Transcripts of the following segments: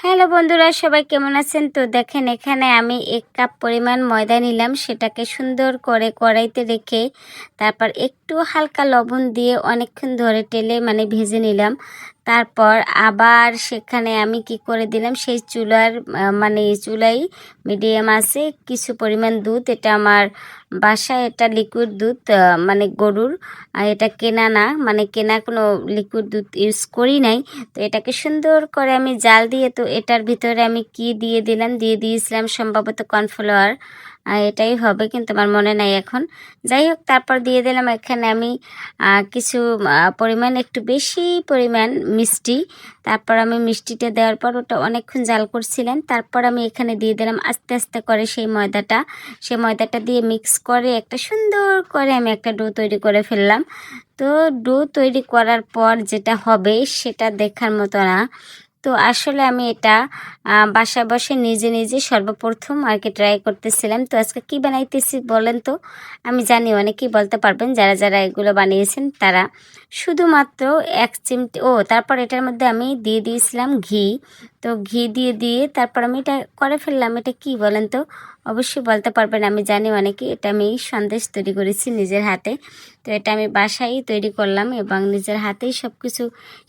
Hello বন্ধুরা, সবাই কেমন আছেন? তো দেখেন, এখানে আমি 1 কাপ পরিমাণ ময়দা নিলাম। সেটাকে সুন্দর করে কড়াইতে রেখে তারপর একটু হালকা লবণ দিয়ে অনেকক্ষণ ধরে টেলে ভেজে নিলাম। তারপর আবার সেখানে আমি কি করে দিলাম, সেই চুলায় মিডিয়াম আছে কিছু পরিমাণ দুধ। এটা আমার বাসায়, এটা লিকুইড দুধ, গরুর। আর এটা কেনা না, কেনা কোনো লিকুইড দুধ ইউজ করি নাই। তো এটাকে সুন্দর করে আমি জাল দিয়ে, তো এটার ভিতরে আমি কি দিয়ে দিয়েছিলাম সম্ভবত কর্নফ্লাওয়ার। এটাই হবে, কিন্তু আমার মনে নাই এখন। যাই হোক, তারপর দিয়ে দিলাম এখানে আমি কিছু পরিমাণ, একটু বেশি পরিমাণ মিষ্টি। তারপর আমি মিষ্টিটা দেওয়ার পর ওটা অনেকক্ষণ জাল করছিলেন। তারপর আমি এখানে দিয়ে দিলাম আস্তে আস্তে করে সেই ময়দাটা দিয়ে মিক্স করে একটা সুন্দর করে আমি একটা ডো তৈরি করে ফেললাম। তো ডো তৈরি করার পর যেটা হবে সেটা দেখার মতো না। তো আসলে আমি এটা বাসায় বসে নিজে নিজে সর্বপ্রথম আর কি ট্রাই করতেছিলাম। তো আজকে কি বানাইতেছি বলেন তো? আমি জানি অনেকেই বলতে পারবেন, যারা যারা এগুলো বানিয়েছেন তারা। শুধুমাত্র 1 চিমটি, তারপর এটার মধ্যে আমি দিয়ে দিয়েছিলাম ঘি। তো ঘি দিয়ে তারপর আমি এটা করে ফেললাম। এটা কি বলেন তো? অবশ্যই বলতে পারবেন। আমি জানি অনেকেই, এটা আমি সন্দেশ তৈরি করেছি নিজের হাতে। তো এটা আমি বাসায় তৈরি করলাম এবং নিজের হাতেই সব কিছু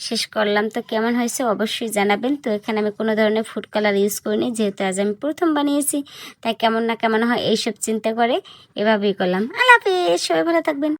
শেষ করলাম। তো কেমন হয়েছে অবশ্যই জানাবেন। তো এখানে আমি কোনো ধরনের ফুড কালার ইউজ করিনি, যেহেতু আজ আমি প্রথম বানিয়েছি, তাই কেমন না কেমন হয় এইসব চিন্তা করে এভাবেই করলাম। আল্লাহ হাফেজ, সবাই ভালো থাকবেন।